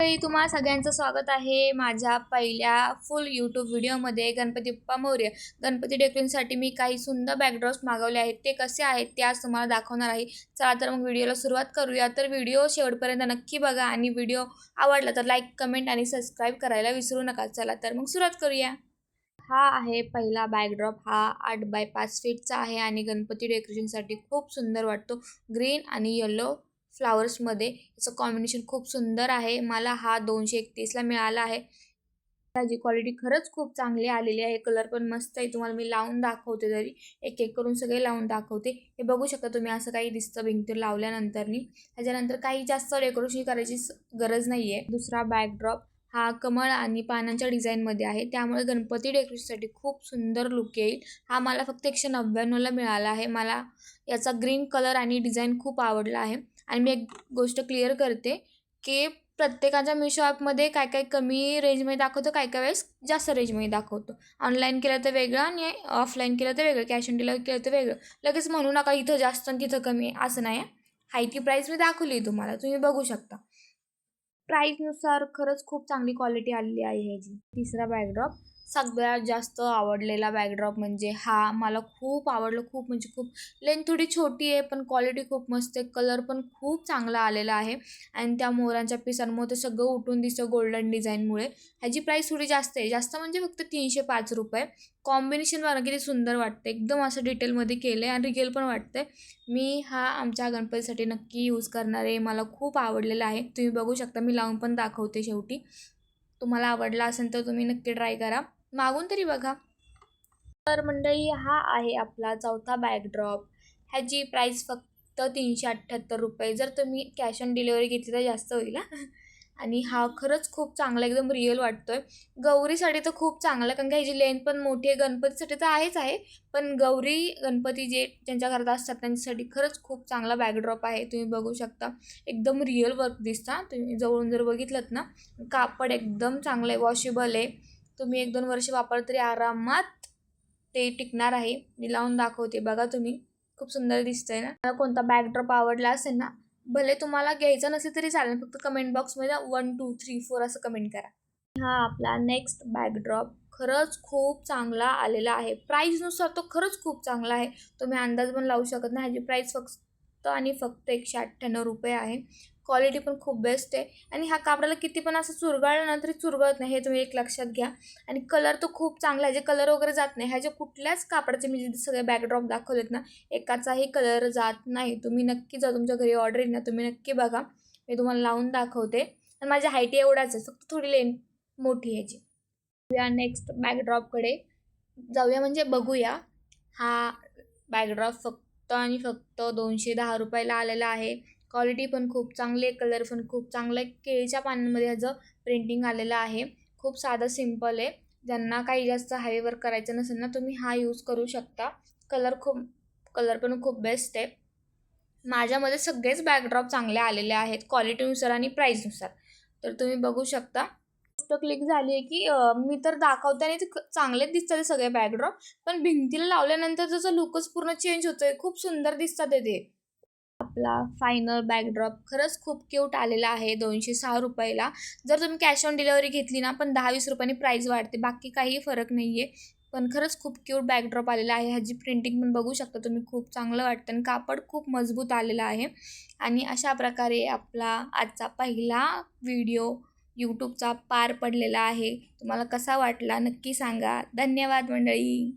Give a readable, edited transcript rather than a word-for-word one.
तुम्हा सगळ्यांचं स्वागत आहे माझ्या पहिल्या फुल यूट्यूब व्हिडिओमध्ये. गणपती बाप्पा मोरया. गणपती डेकोरेशनसाठी मी काही सुंदर बॅकड्रॉप्स मागवले आहेत. ते कसे आहेत ते आज तुम्हाला दाखवणार आहे. चला तर मग व्हिडिओला सुरुवात करूया. तर व्हिडिओ शेवटपर्यंत नक्की बघा आणि व्हिडिओ आवडला तर लाईक, कमेंट आणि सबस्क्राईब करायला विसरू नका. चला तर मग सुरुवात करूया. हा आहे पहिला बॅकड्रॉप. हा 8x5 फीटचा आहे आणि गणपती डेकोरेशनसाठी खूप सुंदर वाटतो. ग्रीन आणि येलो फ्लावर्समध्ये याचं कॉम्बिनेशन खूप सुंदर आहे. मला हा 231ला मिळाला आहे. त्याची क्वालिटी खरंच खूप चांगली आलेली आहे. कलर पण मस्त आहे. तुम्हाला मी लावून दाखवते, तरी एक एक करून सगळे लावून दाखवते. हे बघू शकता तुम्ही, असं काही दिसतं भिंतीवर लावल्यानंतरनी. त्याच्यानंतर काही जास्त डेकोरेशन करायची गरज नाही आहे. दुसरा बॅकड्रॉप हा कमळ आणि पानांच्या डिझाईनमध्ये आहे, त्यामुळे गणपती डेकोरेशनसाठी खूप सुंदर लुक येईल. हा मला फक्त 199ला मिळाला आहे. मला याचा ग्रीन कलर आणि डिझाईन खूप आवडला आहे. आणि मी एक गोष्ट क्लिअर करते की प्रत्येकाच्या मीशो ॲपमध्ये काय काय कमी रेंजमध्ये दाखवतो, काय काय वेळेस जास्त रेंजमध्ये दाखवतो. ऑनलाईन केलं तर वेगळं आणि ऑफलाईन केलं तर वेगळं, कॅश ऑन डिलिव्हरी केलं तर वेगळं. लगेच म्हणू नका इथं जास्त आणि तिथं कमी आहे, असं नाही आहे. हाय ती प्राईस मी दाखवली तुम्हाला, तुम्ही बघू शकता. प्राईसनुसार खरंच खूप चांगली क्वालिटी आलेली आहे ह्याची. तिसरा बॅकड्रॉप सगळ्यात जास्त आवडलेला बॅकड्रॉप म्हणजे हा. मला खूप आवडलं, खूप म्हणजे खूप. लेंथ थोडी छोटी आहे पण क्वालिटी खूप मस्त आहे. कलर पण खूप चांगला आलेला आहे आणि त्या मोरांच्या पिसांमुळे ते सगळं उठून दिसतं गोल्डन डिझाईनमुळे. ह्याची प्राईस थोडी जास्त आहे, जास्त म्हणजे फक्त 305 रुपये. कॉम्बिनेशन बघा किती सुंदर वाटतं, एकदम असं डिटेलमध्ये केलं आहे आणि रिअल पण वाटतं आहे. मी हा आमच्या गणपतीसाठी नक्की यूज करणार आहे. मला खूप आवडलेला आहे. तुम्ही बघू शकता, मी लावून पण दाखवते शेवटी. तुम्हाला आवडला असेल तर तुम्ही नक्की ट्राय करा, मागून तरी बघा. तर मंडळी, हा आहे आपला चौथा बॅकड्रॉप. ह्याची प्राईस फक्त 378 रुपये. जर तुम्ही कॅश ऑन डिलिव्हरी घेतली तर जास्त होईल. आणि हा खरंच खूप चांगला, एकदम रिअल वाटतोय. गौरीसाठी तर खूप चांगला, कारण की ह्याची लेंथ पण मोठी आहे. गणपतीसाठी तर आहेच आहे, पण गौरी गणपती जे ज्यांच्या घरात असतात त्यांच्यासाठी खरंच खूप चांगला बॅकड्रॉप आहे. तुम्ही बघू शकता, एकदम रिअल वर्क दिसता. तुम्ही जवळून जर बघितलं ना, कापड एकदम चांगलं आहे, वॉशेबल आहे. तुम्ही 1-2 वर्ष वापरलं तरी आरामात ते टिकणार आहे. मी लावून दाखवते, बघा तुम्ही. खूप सुंदर दिसतंय ना. मला कोणता बॅकड्रॉप आवडला असेल ना, भले तुम्हाला घ्यायचं नसेल तरी चालेल, फक्त कमेंट बॉक्समध्ये 1 2 3 4 असं कमेंट करा. हा आपला नेक्स्ट बॅकड्रॉप खरंच खूप चांगला आलेला आहे. प्राईसनुसार तो खरंच खूप चांगला आहे. तुम्ही अंदाज पण लावू शकत नाही. ह्याची प्राईस फक्त आणि फक्त 198 रुपये आहे. क्वालिटी पण खूप बेस्ट आहे आणि हा कापडाला किती पण असं चुरगाळलं ना तरी चुरगळत नाही, हे तुम्ही एक लक्षात घ्या. आणि कलर तो खूप चांगला आहे, जे कलर वगैरे जात नाही. ह्याच्या कुठल्याच कापडाचे मी जे सगळे बॅकड्रॉप दाखवलेत ना, एकाचाही कलर जात नाही. तुम्ही नक्की जर तुमच्या घरी ऑर्डर येईल ना, तुम्ही नक्की बघा. मी तुम्हाला लावून दाखवते. आणि माझ्या हाईट एवढाच आहे, फक्त थोडी लेंथ मोठी ह्याची. या नेक्स्ट बॅकड्रॉपकडे जाऊया, म्हणजे बघूया. हा बॅकड्रॉप फक्त आणि फक्त 210 रुपयाला आलेला आहे. क्वालिटी पण खूप चांगली आहे, कलर पण खूप चांगला आहे. केळीच्या पानांमध्ये ह्याचं प्रिंटिंग आलेलं आहे. खूप साधं सिम्पल आहे. ज्यांना काही जास्त हाय वर्क करायचं नसेल ना, तुम्ही हा यूज करू शकता. कलर पण खूप बेस्ट आहे. माझ्यामध्ये सगळेच बॅकड्रॉप चांगले आलेले आहेत क्वालिटीनुसार आणि प्राईसनुसार. तर तुम्ही बघू शकता. गोष्ट क्लिक झाली आहे की मी तर दाखवते आणि ते चांगलेच दिसतात ते सगळे बॅकड्रॉप, पण भिंतीला लावल्यानंतर त्याचा लुकच पूर्ण चेंज होतोय. खूप सुंदर दिसतात ते. आपला फायनल बॅकड्रॉप खरंच खूप क्यूट आलेला आहे 206 रुपयाला. जर तुम्ही कॅश ऑन डिलिव्हरी घेतली ना, पण 10-20 रुपयांनी प्राईस वाढते, बाकी काही फरक नाही आहे. पण खरंच खूप क्यूट बॅकड्रॉप आलेला आहे. ह्याची प्रिंटिंग पण बघू शकता तुम्ही, खूप चांगलं वाटतं आणि कापड खूप मजबूत आलेलं आहे. आणि अशा प्रकारे आपला आजचा पहिला व्हिडिओ यूट्यूबचा पार पडलेला आहे. तुम्हाला कसा वाटला नक्की सांगा. धन्यवाद मंडळी.